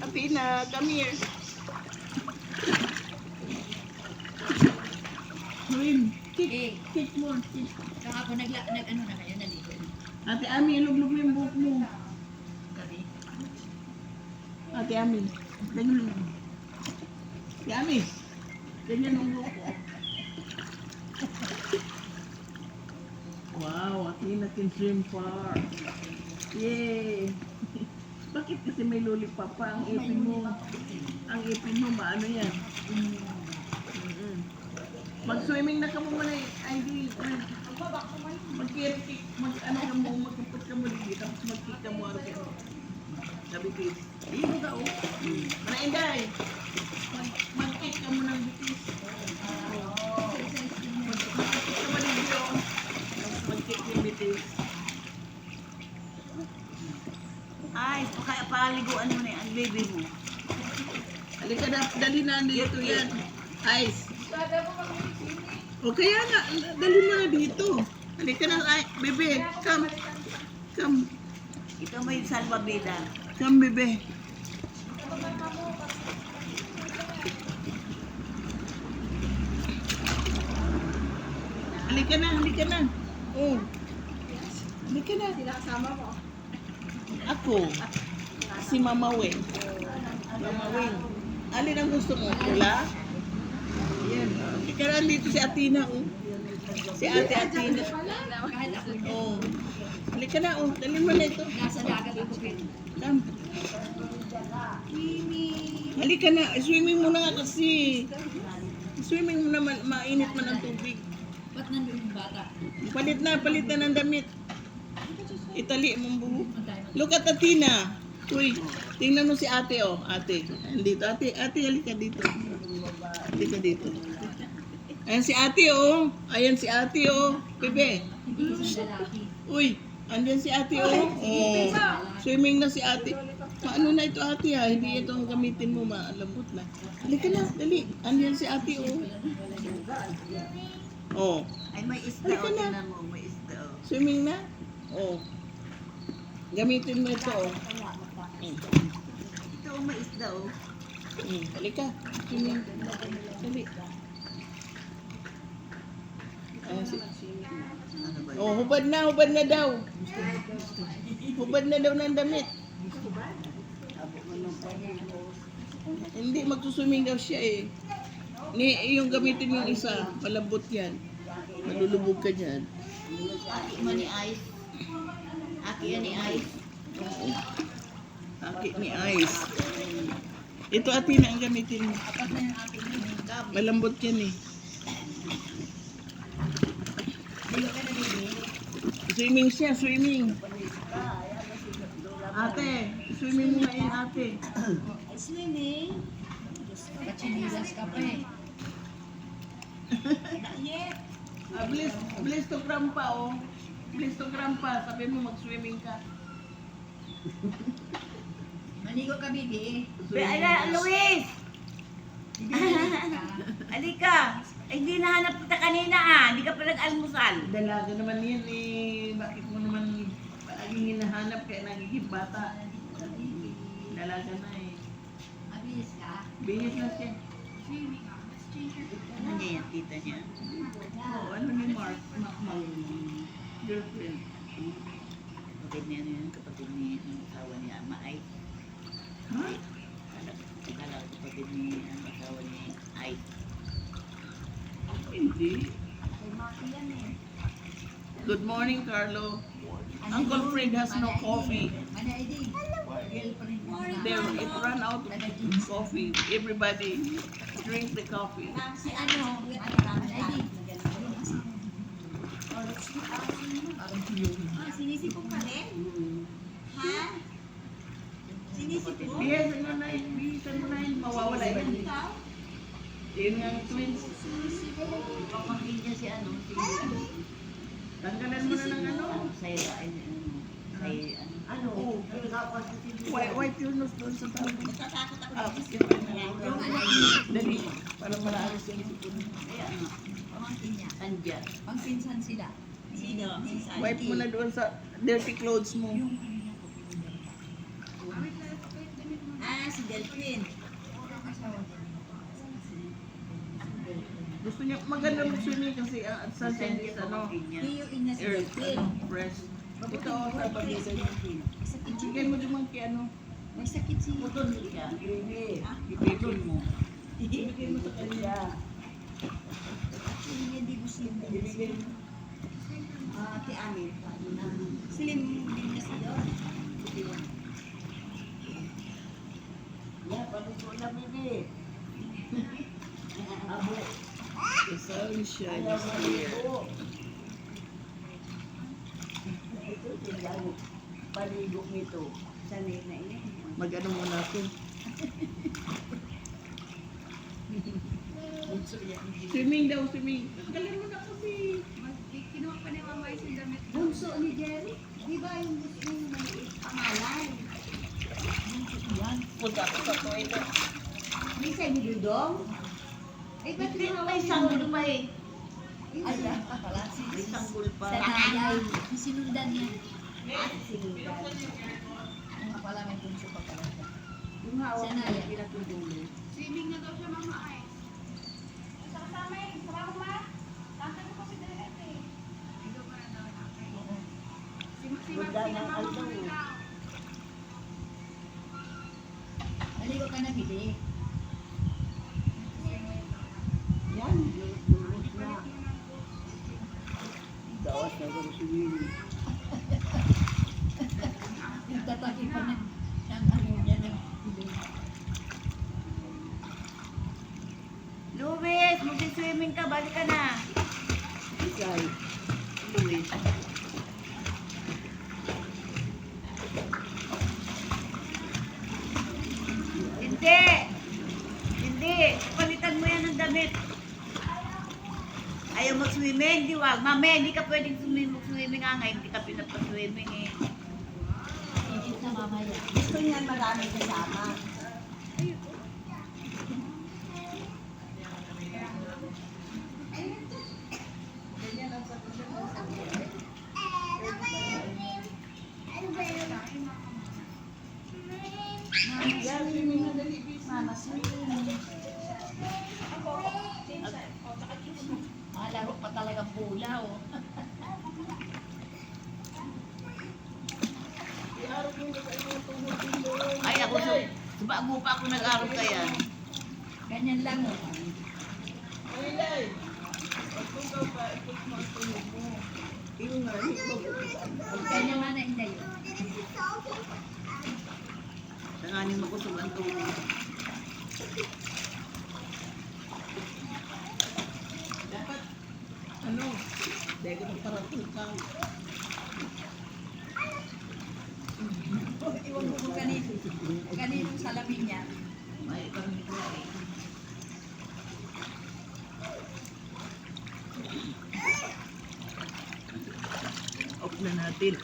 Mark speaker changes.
Speaker 1: Apina, come here. Win, kick mo.
Speaker 2: Saka ako nag-ano na kayo, naligo.
Speaker 1: Ate Ami, iluglog mo yung buhok mo.
Speaker 2: Gabi.
Speaker 1: Ate Ami, ganyan mo. Ate Ami, ganyan ang buhok ko. Wow, Athena can swim far. Yay! Bakit kasi may lollipop pa ang ipin mo? Ang ipin mo, maano yan? Mm-mm. Mag-swimming na ka mo muna eh. ID. Mag-kick, mag-ano ka mo, magkupot ka mo dito, tapos mag-kick ka mo. Sabi kiss. Dito ka oh. Mana Inday? Mag-kick ka mo ng bitis. Mag-kick ka mo dito. Tapos mag-kick yung bitis.
Speaker 3: Ay, paliguan mo na ang baby mo.
Speaker 1: Halika na, dali na dito yan. Ice. O kaya nga, dali mo na dito. Halika na, ay, bebe, come. Come.
Speaker 3: Ito may salvavida.
Speaker 1: Come, bebe. Halika na, halika na. Oh. Halika na.
Speaker 2: Sila kasama ko.
Speaker 1: Ako, si Mama Weng. Mama Weng. Alin ang gusto mo? Pula? Ayan. Halika na, dito si Athena. Oh. Si Ate Athena.
Speaker 2: Kahit ako niya.
Speaker 1: Oh. Halika na, oh. Dali mo na ito.
Speaker 2: Nasa dagat ako pin.
Speaker 1: Come. Halika na, swimming mo na nga kasi. Swimming mo naman, mainit man ang tubig.
Speaker 2: Ba't nandun yung bata?
Speaker 1: Palit na ng damit. Itali mong buhok.
Speaker 2: Ang dami.
Speaker 1: Look at Athena. Uy, tingnan mo si ate oh. Ate, dito. Ate, halika dito. Halika dito. Ayan si ate oh. Ayan si ate oh. Bebe.
Speaker 2: Hindi isang lalaki.
Speaker 1: Uy, andyan si ate oh. Oh. Swimming na si ate. Paano na ito ate ha? Hindi ito ang gamitin mo, malambot na. Halika na, dali. Andyan si ate oh. Oh.
Speaker 3: Ay, may isda
Speaker 1: Halika
Speaker 3: o.
Speaker 1: na.
Speaker 3: Tingnan mo, may isda o.
Speaker 1: Swimming na? Oh. Gamitin mo ito oh.
Speaker 3: Ito o, may isda o.
Speaker 1: Halika. Swimming. Dali. Ayan si...
Speaker 3: Ano ba?
Speaker 1: Oh, hubad na daw. Hubad na daw ng damit. Hindi, magsuswimming daw siya eh. Yung gamitin yung isa, malambot yan. Malulubog ka dyan.
Speaker 3: Aki mo ni Ice. Aki yan ni Ice.
Speaker 1: Aki ni Ice. Ito Athena ang gamitin mo.
Speaker 2: Apat na yung ating
Speaker 3: Come.
Speaker 1: Malambot yan eh.
Speaker 2: Dilo ka na baby.
Speaker 1: Swimming siya, swimming. Ate, swimming mo nga yan ate.
Speaker 3: Swimming.
Speaker 2: Kachinisas ka pa eh.
Speaker 1: Bliss to grandpa oh. Bliss to grandpa. Sabi mo mag-swimming ka.
Speaker 2: Maligo ka baby.
Speaker 3: Ala, Luis!
Speaker 2: Bibigyan ka.
Speaker 3: Alika! Ay, hindi nahanap kita kanina ah. Hindi ka pa nag-almusal.
Speaker 1: Dalaga naman yan eh. Bakit mo naman palaging hinahanap kaya nagiging bata? Dalaga na eh.
Speaker 2: Abilis ka.
Speaker 1: Bihis na siya.
Speaker 3: Ano niya yan, tita niya?
Speaker 1: Oh, ano ni Mark? Girlfriend.
Speaker 3: Kapatid niya, ano yun? Kapatid ni ang asawa niya, Ama Ay.
Speaker 1: Ha?
Speaker 3: Akala ko kapatid ni ang asawa ni Ay.
Speaker 1: Hindi. Good morning, Carlo. Uncle Fred has no coffee.
Speaker 2: Mana ID? Girlfriend mo na.
Speaker 1: There, it ran out of coffee. Everybody drink the coffee.
Speaker 2: Si ano? Mana ID? Sinisipong ka rin? Ha? Sinisipong?
Speaker 1: Bihisan mo na yun. Bihisan mo na yun. Mawawala yun. Yun nga ang twins.
Speaker 3: Pamangkin niya si ano? Si
Speaker 1: Tanggalan mo na ng ano.
Speaker 3: Say, ano? Say, ano? Ano?
Speaker 1: Oh. White yung nose doon sa tao.
Speaker 2: Natatakot ako.
Speaker 1: Ah,
Speaker 2: Yung anak
Speaker 1: dali. Para malakas yung sipon.
Speaker 3: Kaya ano?
Speaker 2: pamangkin niya.
Speaker 3: Andyan.
Speaker 2: Pangpinsan sila.
Speaker 3: Sino? Si
Speaker 1: Wipe mo na doon sa dirty clothes mo.
Speaker 2: Yung
Speaker 1: niya, maganda mag-swimming kasi ang sunset is ano,
Speaker 2: Iyo ina si
Speaker 1: earth,
Speaker 2: Phil.
Speaker 1: ano, fresh. Ito ako sa pagdito niya.
Speaker 2: Sakit siya.
Speaker 1: Bigay mo naman kay ano,
Speaker 2: May sakit siya.
Speaker 3: Putol siya. Gravy.
Speaker 2: Ah?
Speaker 3: Ipipon mo.
Speaker 1: ibigay mo sa kanya.
Speaker 2: Hindi di Muslim din
Speaker 3: Ibigay
Speaker 2: siya.
Speaker 3: mo.
Speaker 2: Ate Amin. Slim din kasi yun.
Speaker 3: Yeah, paluto na, bibi. Abo.
Speaker 1: The sunshine
Speaker 3: Ayaw
Speaker 1: is
Speaker 3: na
Speaker 1: here.
Speaker 3: ligo. Ito, tingnan. Paligo nito. Sanay na ini.
Speaker 1: Mag-ano muna ako. Swimming daw, swimming. Galing mo na kasi.
Speaker 2: Kinuha pa ni Mama yung damit.
Speaker 4: Bunso ni Jerry, di ba yung gusto yung maliit pangalan?
Speaker 3: Punta ko sa toilet.
Speaker 4: Di sa Dudong? Eh, ba't
Speaker 3: Hindi,
Speaker 4: ginawa
Speaker 3: may
Speaker 4: niyo?
Speaker 3: sanggol pa eh.
Speaker 2: Ay, yan pa pala.
Speaker 3: May sanggol pa.
Speaker 2: Sa nayay. Sinundan niya.
Speaker 4: Sinundan.
Speaker 2: Ang nga pala may punso pa pala siya.
Speaker 4: Yung hawak
Speaker 2: Siya na
Speaker 4: na
Speaker 2: yan.
Speaker 4: pinatudulo.
Speaker 5: Swimming na daw siya, Mama Ay. Sama eh. Sama ko ma. Tantay ko kasi direct eh. Ikaw pa na daw na. Si
Speaker 3: Ganda
Speaker 5: Maxine
Speaker 3: ng
Speaker 5: na
Speaker 3: aldo.
Speaker 5: mama ikaw.
Speaker 2: Naligo ka na, Bili.
Speaker 3: Yan, lulus na. Daos na kung suwili.
Speaker 2: Nagtataki pa ng ano niya ng Bili.
Speaker 3: Luis, mag-swimming ka, balik ka na.
Speaker 1: Ikay.
Speaker 3: Luis. Hindi. Hindi. Palitan mo yan ng damit. Ayaw mag-swimming, di wag. Mamaya, hindi ka pwedeng swimming nga ngayon. Hindi ka pinapaswimming eh.
Speaker 2: Higit na mamaya.
Speaker 4: Gusto niya marami kasama.
Speaker 2: Mama, swimming. Laro pa talagang pula, oh.
Speaker 3: Ay, ako sa bago pa ako nag-aral kaya.
Speaker 2: Ganyan lang, oh. Ganyan nga na hindi yun.
Speaker 3: Tanganin mo ko sa bantong.
Speaker 1: Ano? Dahil ka magparating ka.
Speaker 2: Iwan mo kung kaninong salamin niya.
Speaker 3: Ay, kami ko eh.
Speaker 1: Off na natin.